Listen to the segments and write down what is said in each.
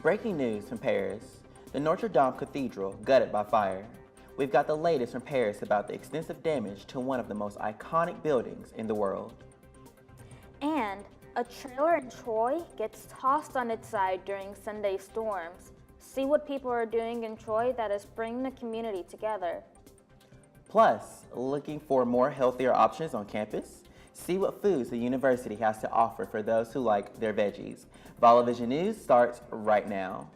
Breaking news from Paris. The Notre Dame Cathedral gutted by fire. We've got the latest from Paris about the extensive damage to one of the most iconic buildings in the world. And a trailer in Troy gets tossed on its side during Sunday storms. See what people are doing in Troy that is bringing the community together. Plus, looking for more healthier options on campus? See what foods the university has to offer for those who like their veggies. Vallo Vision News starts right now.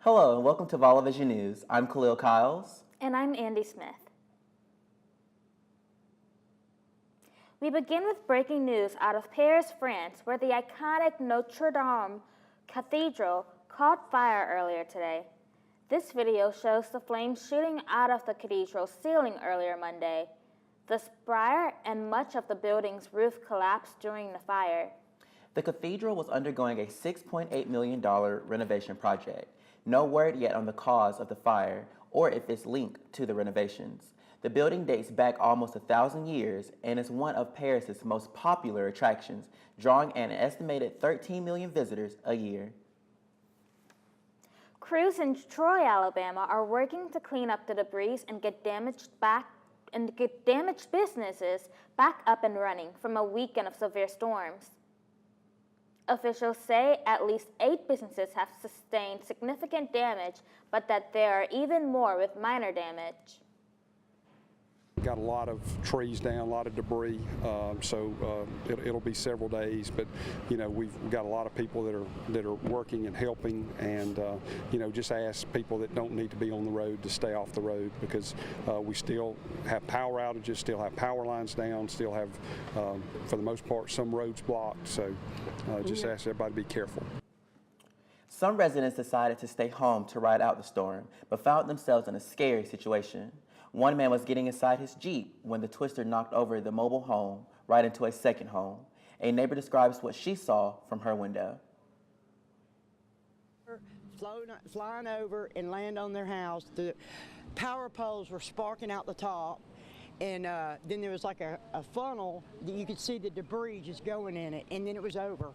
Hello and welcome to Vallo Vision News. I'm Khalil Kyles. And I'm Andy Smith. We begin with breaking news out of Paris, France, where the iconic Notre Dame Cathedral caught fire earlier today. This video shows the flames shooting out of the cathedral's ceiling earlier Monday. The spire and much of the building's roof collapsed during the fire. The cathedral was undergoing a $6.8 million renovation project. No word yet on the cause of the fire or if it's linked to the renovations. The building dates back almost 1,000 years and is one of Paris's most popular attractions, drawing an estimated 13 million visitors a year. Crews in Troy, Alabama are working to clean up the debris and get damaged businesses back up and running from a weekend of severe storms. Officials say at least 8 businesses have sustained significant damage, but that there are even more with minor damage. Got a lot of trees down, a lot of debris, so it'll be several days. But we've got a lot of people that are working and helping, and just ask people that don't need to be on the road to stay off the road, because we still have power outages, still have power lines down, still have, for the most part, some roads blocked. So just ask everybody to be careful. Some residents decided to stay home to ride out the storm, but found themselves in a scary situation. One man was getting inside his Jeep when the twister knocked over the mobile home right into a second home. A neighbor describes what she saw from her window. Flying over and land on their house. The power poles were sparking out the top, and then there was like a funnel that you could see the debris just going in it, and then it was over.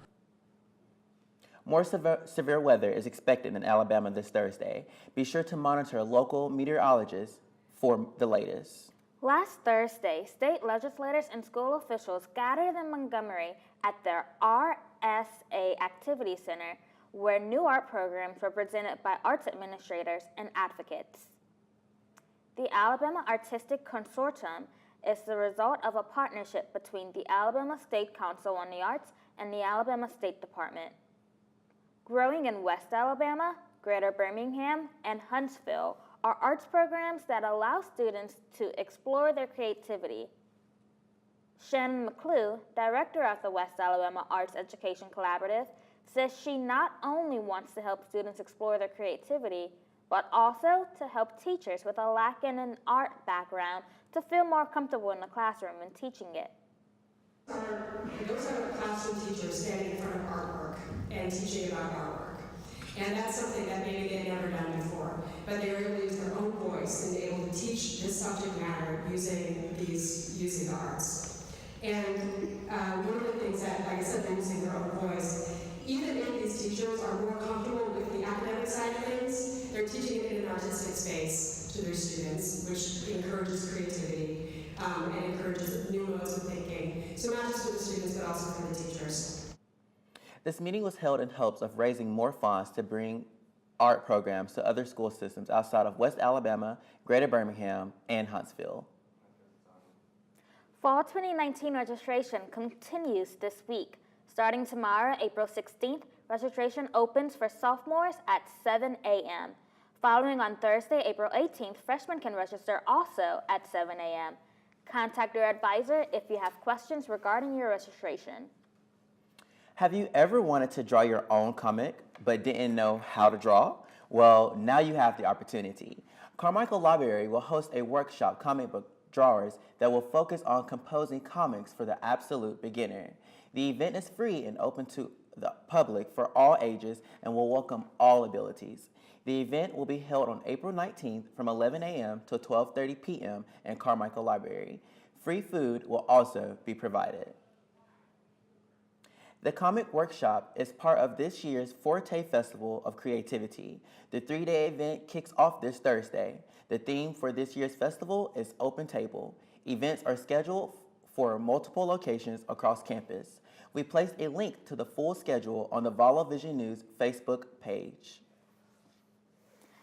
More severe weather is expected in Alabama this Thursday. Be sure to monitor local meteorologists for the latest. Last Thursday, state legislators and school officials gathered in Montgomery at their RSA Activity Center, where new art programs were presented by arts administrators and advocates. The Alabama Artistic Consortium is the result of a partnership between the Alabama State Council on the Arts and the Alabama State Department. Growing in West Alabama, Greater Birmingham, and Huntsville are arts programs that allow students to explore their creativity. Shannon McClue, director of the West Alabama Arts Education Collaborative, says she not only wants to help students explore their creativity, but also to help teachers with a lack in an art background to feel more comfortable in the classroom and teaching it. Those are classroom teachers standing in front of artwork and teaching about artwork. And that's something that maybe they've never done before, but they were able to use their own voice and able to teach this subject matter using the arts. And one of the things that, like I said, they're using their own voice. Even if these teachers are more comfortable with the academic side of things, they're teaching it in an artistic space to their students, which encourages creativity and encourages new modes of thinking. So not just for the students, but also for the teachers. This meeting was held in hopes of raising more funds to bring art programs to other school systems outside of West Alabama, Greater Birmingham, and Huntsville. Fall 2019 registration continues this week. Starting tomorrow, April 16th, registration opens for sophomores at 7 a.m. Following on Thursday, April 18th, freshmen can register also at 7 a.m. Contact your advisor if you have questions regarding your registration. Have you ever wanted to draw your own comic but didn't know how to draw? Well, now you have the opportunity. Carmichael Library will host a workshop, Comic Book Drawers, that will focus on composing comics for the absolute beginner. The event is free and open to the public for all ages and will welcome all abilities. The event will be held on April 19th from 11 a.m. to 12:30 p.m. in Carmichael Library. Free food will also be provided. The Comic Workshop is part of this year's Forte Festival of Creativity. The 3-day event kicks off this Thursday. The theme for this year's festival is Open Table. Events are scheduled for multiple locations across campus. We placed a link to the full schedule on the Vallo Vision News Facebook page.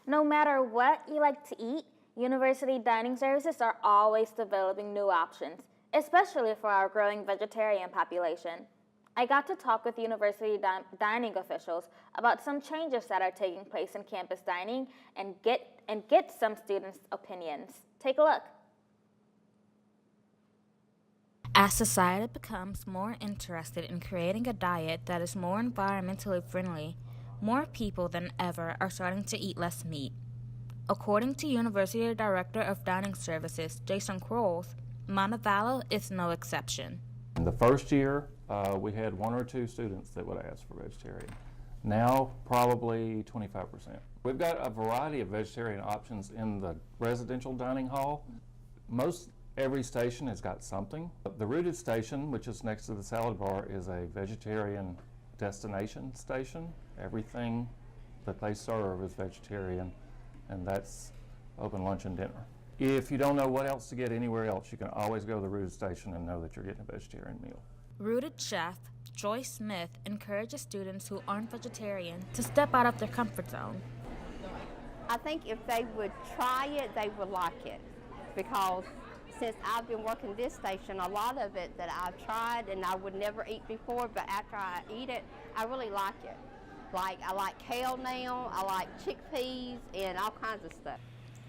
No matter what you like to eat, university dining services are always developing new options, especially for our growing vegetarian population. I got to talk with university dining officials about some changes that are taking place in campus dining and get some students' opinions. Take a look. As society becomes more interested in creating a diet that is more environmentally friendly, more people than ever are starting to eat less meat. According to University Director of Dining Services, Jason Krols, Vallo is no exception. In the first year, we had 1 or 2 students that would ask for vegetarian. Now, probably 25%. We've got a variety of vegetarian options in the residential dining hall. Every station has got something. The Rooted Station, which is next to the salad bar, is a vegetarian destination station. Everything that they serve is vegetarian, and that's open lunch and dinner. If you don't know what else to get anywhere else, you can always go to the Rooted Station and know that you're getting a vegetarian meal. Rooted chef Joy Smith encourages students who aren't vegetarian to step out of their comfort zone. I think if they would try it, they would like it, because since I've been working this station, a lot of it that I've tried and I would never eat before, but after I eat it, I really like it. Like, I like kale now, I like chickpeas, and all kinds of stuff.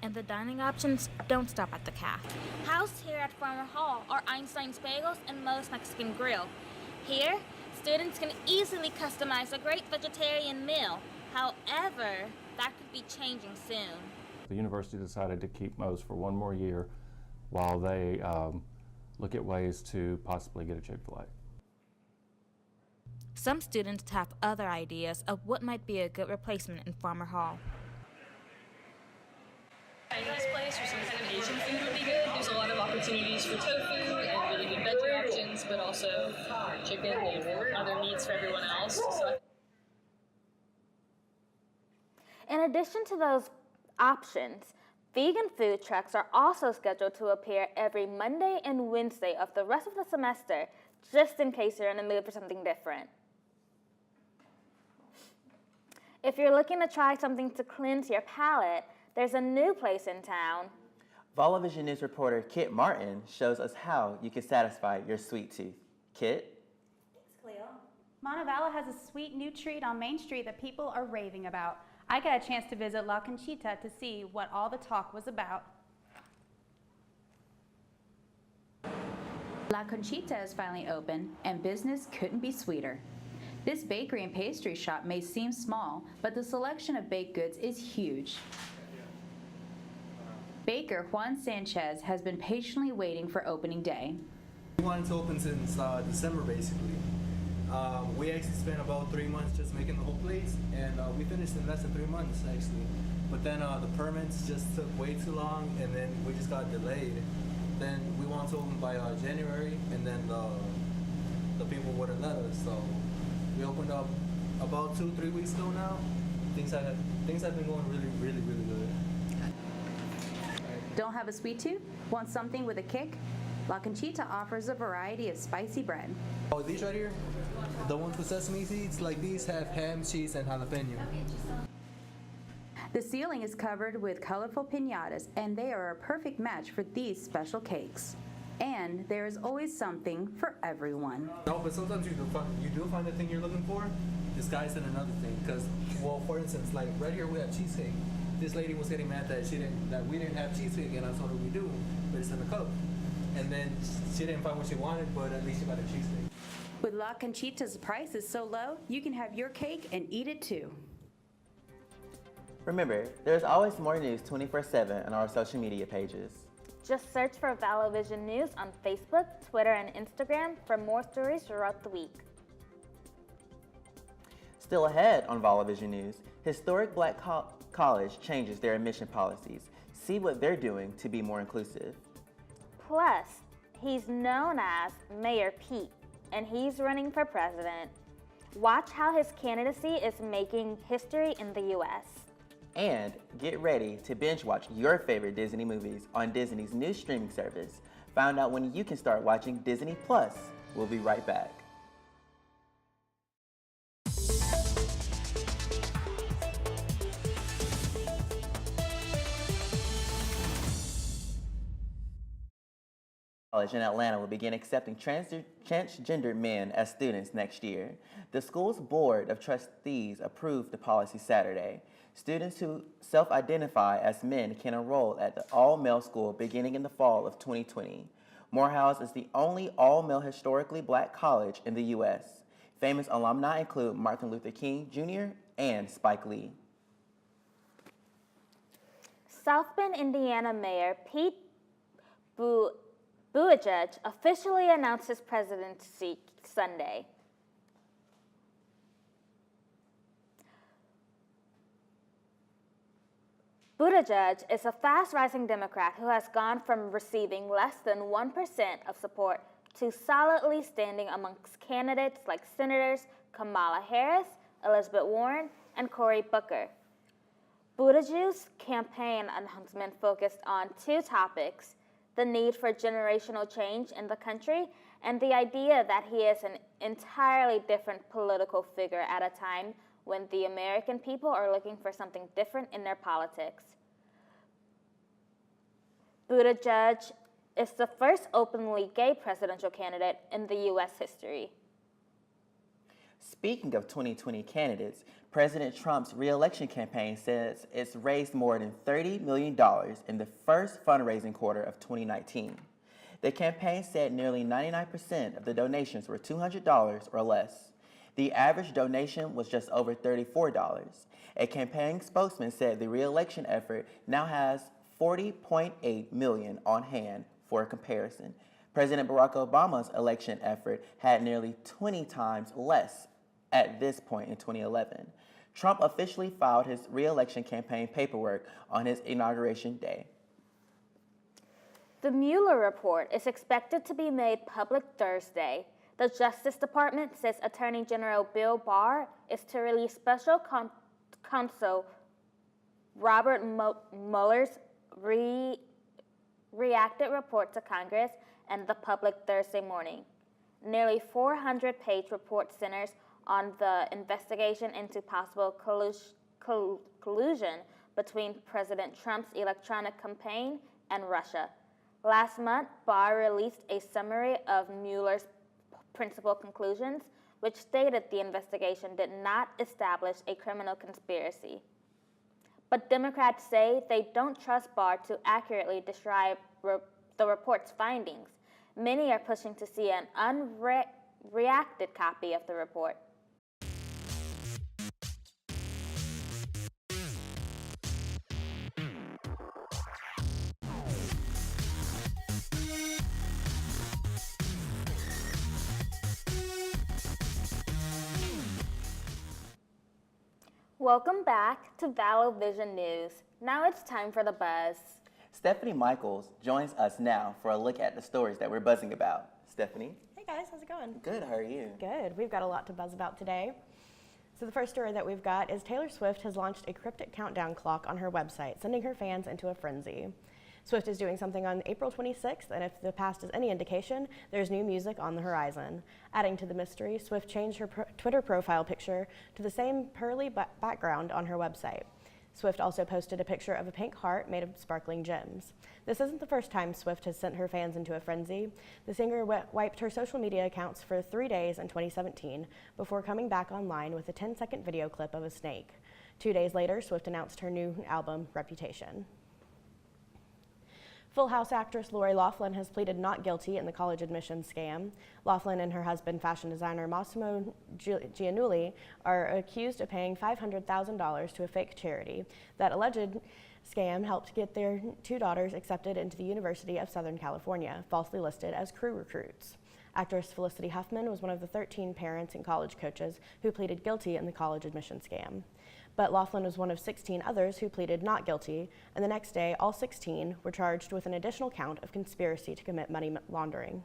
And the dining options don't stop at the cafe. Housed here at Farmer Hall are Einstein's Bagels and Moe's Mexican Grill. Here, students can easily customize a great vegetarian meal. However, that could be changing soon. The university decided to keep Moe's for 1 more year while they look at ways to possibly get a Chick-fil-A. Some students have other ideas of what might be a good replacement in Farmer Hall. Chinese place or some kind of Asian food would be good. There's a lot of opportunities for tofu and really good veggie options, but also chicken and other meats for everyone else. So in addition to those options, vegan food trucks are also scheduled to appear every Monday and Wednesday of the rest of the semester, just in case you're in the mood for something different. If you're looking to try something to cleanse your palate, there's a new place in town. Vallo Vision News reporter Kit Martin shows us how you can satisfy your sweet tooth. Kit? Thanks, Cleo. Vallo has a sweet new treat on Main Street that people are raving about. I got a chance to visit La Conchita to see what all the talk was about. La Conchita is finally open, and business couldn't be sweeter. This bakery and pastry shop may seem small, but the selection of baked goods is huge. Baker Juan Sanchez has been patiently waiting for opening day. We wanted to open since December, basically. We actually spent about 3 months just making the whole place, and we finished in less than 3 months, actually. But then the permits just took way too long, and then we just got delayed. Then we wanted to open by January, and then the people wouldn't let us, so we opened up about 2-3 weeks ago now. Things have been going really good. Don't have a sweet tooth? Want something with a kick? La Conchita offers a variety of spicy bread. Oh, these right here, the ones with sesame seeds, like these have ham, cheese, and jalapeno. The ceiling is covered with colorful piñatas, and they are a perfect match for these special cakes. And there is always something for everyone. No, but sometimes you do find the thing you're looking for disguised in another thing. Because, well, for instance, like right here we have cheesecake. This lady was getting mad that we didn't have cheesecake, and I told her we do, but it's in the cup. And then she didn't find what she wanted, but at least she got a cheesesteak. With La Conchita's prices so low, you can have your cake and eat it too. Remember, there's always more news 24/7 on our social media pages. Just search for Vallo Vision News on Facebook, Twitter, and Instagram for more stories throughout the week. Still ahead on Vallo Vision News, historic Black college changes their admission policies. See what they're doing to be more inclusive. Plus, he's known as Mayor Pete, and he's running for president. Watch how his candidacy is making history in the U.S. And get ready to binge watch your favorite Disney movies on Disney's new streaming service. Find out when you can start watching Disney Plus. We'll be right back. College in Atlanta will begin accepting transgender men as students next year. The school's Board of Trustees approved the policy Saturday. Students who self-identify as men can enroll at the all-male school beginning in the fall of 2020. Morehouse is the only all-male historically Black college in the U.S. Famous alumni include Martin Luther King Jr. and Spike Lee. South Bend, Indiana Mayor Pete Buttigieg officially announced his presidency Sunday. Buttigieg is a fast-rising Democrat who has gone from receiving less than 1% of support to solidly standing amongst candidates like Senators Kamala Harris, Elizabeth Warren, and Cory Booker. Buttigieg's campaign announcement focused on two topics: the need for generational change in the country and the idea that he is an entirely different political figure at a time when the American people are looking for something different in their politics. Buttigieg is the first openly gay presidential candidate in the U.S. history. Speaking of 2020 candidates, President Trump's re-election campaign says it's raised more than $30 million in the first fundraising quarter of 2019. The campaign said nearly 99% of the donations were $200 or less. The average donation was just over $34. A campaign spokesman said the re-election effort now has $40.8 million on hand. For comparison, President Barack Obama's election effort had nearly 20 times less at this point in 2011. Trump officially filed his re-election campaign paperwork on his inauguration day. The Mueller report is expected to be made public Thursday. The Justice Department says Attorney General Bill Barr is to release special counsel Robert Mueller's reacted report to Congress and the public Thursday morning. Nearly 400-page report centers on the investigation into possible collusion between President Trump's electronic campaign and Russia. Last month, Barr released a summary of Mueller's principal conclusions, which stated the investigation did not establish a criminal conspiracy. But Democrats say they don't trust Barr to accurately describe the report's findings. Many are pushing to see an unredacted copy of the report. Welcome back to Vallo Vision News. Now it's time for the buzz. Stephanie Michaels joins us now for a look at the stories that we're buzzing about. Stephanie? Hey guys, how's it going? Good, how are you? Good. We've got a lot to buzz about today. So the first story that we've got is Taylor Swift has launched a cryptic countdown clock on her website, sending her fans into a frenzy. Swift is doing something on April 26th, and if the past is any indication, there's new music on the horizon. Adding to the mystery, Swift changed her Twitter profile picture to the same pearly background on her website. Swift also posted a picture of a pink heart made of sparkling gems. This isn't the first time Swift has sent her fans into a frenzy. The singer wiped her social media accounts for 3 days in 2017 before coming back online with a 10-second video clip of a snake. 2 days later, Swift announced her new album, Reputation. Full House actress Lori Loughlin has pleaded not guilty in the college admissions scam. Loughlin and her husband, fashion designer Massimo Giannulli, are accused of paying $500,000 to a fake charity. That alleged scam helped get their 2 daughters accepted into the University of Southern California, falsely listed as crew recruits. Actress Felicity Huffman was one of the 13 parents and college coaches who pleaded guilty in the college admission scam. But Laughlin was one of 16 others who pleaded not guilty, and the next day, all 16 were charged with an additional count of conspiracy to commit money laundering.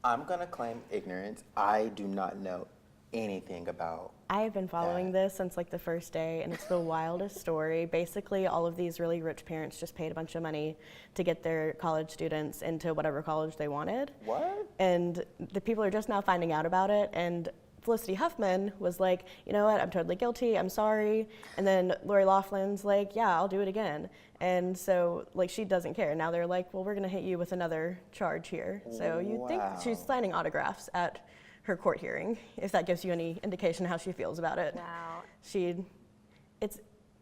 I'm going to claim ignorance. I do not know anything about I have been following this since like the first day, and it's the wildest story. Basically, all of these really rich parents just paid a bunch of money to get their college students into whatever college they wanted. What? And the people are just now finding out about it, and Felicity Huffman was like, you know what, I'm totally guilty, I'm sorry. And then Lori Laughlin's like, yeah, I'll do it again. And so, like, she doesn't care. Now they're like, well, we're gonna hit you with another charge here. So you think she's signing autographs at her court hearing, if that gives you any indication how she feels about it. Wow. It's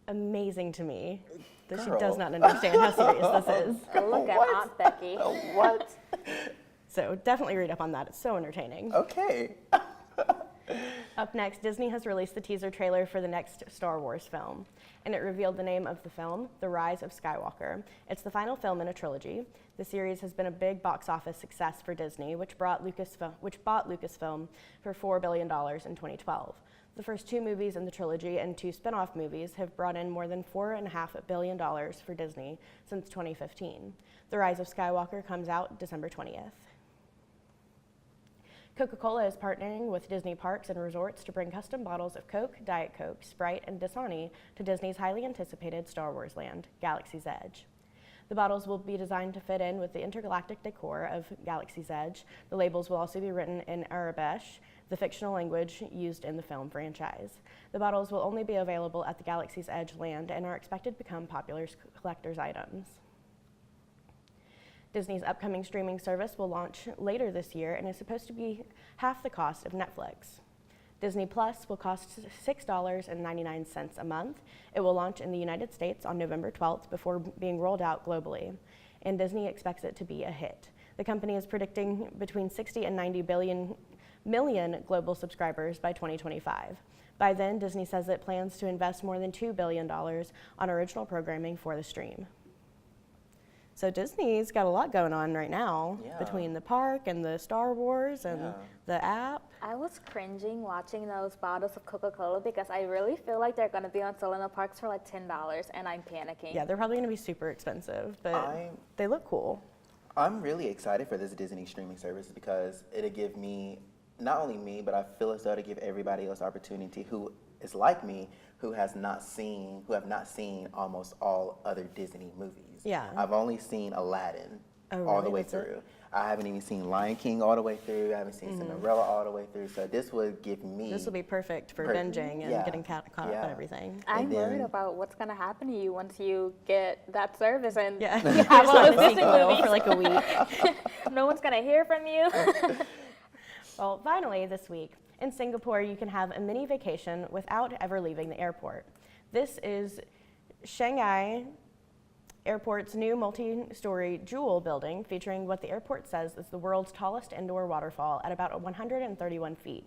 amazing to me that Girl. she does not understand how serious this is. Go look at Aunt Becky. What? So definitely read up on that, it's so entertaining. Okay. Up next, Disney has released the teaser trailer for the next Star Wars film, and it revealed the name of the film, The Rise of Skywalker. It's the final film in a trilogy. The series has been a big box office success for Disney, which bought Lucasfilm for $4 billion in 2012. The first 2 movies in the trilogy and 2 spin-off movies have brought in more than $4.5 billion for Disney since 2015. The Rise of Skywalker comes out December 20th. Coca-Cola is partnering with Disney Parks and Resorts to bring custom bottles of Coke, Diet Coke, Sprite, and Dasani to Disney's highly anticipated Star Wars land, Galaxy's Edge. The bottles will be designed to fit in with the intergalactic decor of Galaxy's Edge. The labels will also be written in Arabesh, the fictional language used in the film franchise. The bottles will only be available at the Galaxy's Edge land and are expected to become popular collector's items. Disney's upcoming streaming service will launch later this year and is supposed to be half the cost of Netflix. Disney Plus will cost $6.99 a month. It will launch in the United States on November 12th before being rolled out globally, and Disney expects it to be a hit. The company is predicting between 60 and 90 million global subscribers by 2025. By then, Disney says it plans to invest more than $2 billion on original programming for the stream. So Disney's got a lot going on right now between the park and the Star Wars and the app. I was cringing watching those bottles of Coca-Cola because I really feel like they're going to be on sale in the parks for like $10, and I'm panicking. Yeah, they're probably going to be super expensive, but they look cool. I'm really excited for this Disney streaming service because it'll give me, not only me, but I feel as though it'll give everybody else opportunity who is like me, who have not seen almost all other Disney movies. Yeah. I've only seen Aladdin all the way through. I haven't even seen Lion King all the way through. I haven't seen Cinderella all the way through. So this would give me... This will be perfect for binging and getting caught up on everything. I'm worried about what's going to happen to you once you get that service and you have all the Disney oil movies for like a week. No one's going to hear from you. Well, finally this week, in Singapore, you can have a mini vacation without ever leaving the airport. This is Shanghai Airport's new multi-story Jewel building, featuring what the airport says is the world's tallest indoor waterfall at about 131 feet.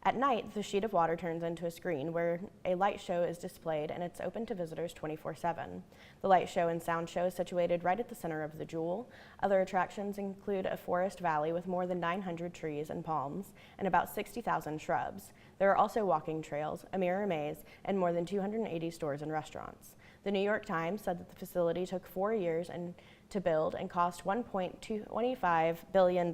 At night, the sheet of water turns into a screen where a light show is displayed, and it's open to visitors 24/7. The light show and sound show is situated right at the center of the Jewel. Other attractions include a forest valley with more than 900 trees and palms and about 60,000 shrubs. There are also walking trails, a mirror maze, and more than 280 stores and restaurants. The New York Times said that the facility took 4 years to build and cost $1.25 billion.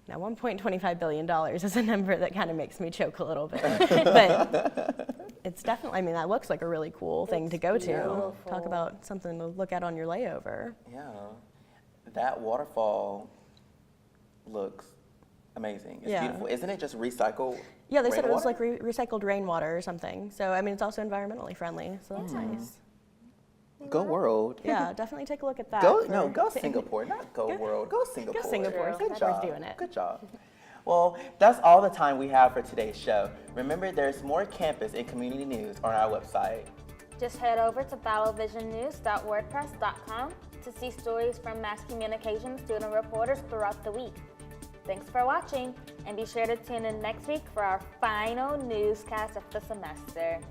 Now, $1.25 billion is a number that kind of makes me choke a little bit. But it's definitely, I mean, that looks like a really cool thing to go to. Talk about something to look at on your layover. Yeah. That waterfall looks amazing. It's beautiful. Isn't it just recycled? Yeah, they said it was like recycled rainwater or something. So, I mean, it's also environmentally friendly, so that's nice. Go World. Yeah, definitely take a look at that. Go Singapore, not Go World. Go Singapore. Go Singapore. Singapore's doing it. Good job. Well, that's all the time we have for today's show. Remember, there's more campus and community news on our website. Just head over to vallovisionnews.wordpress.com to see stories from mass communication student reporters throughout the week. Thanks for watching, and be sure to tune in next week for our final newscast of the semester.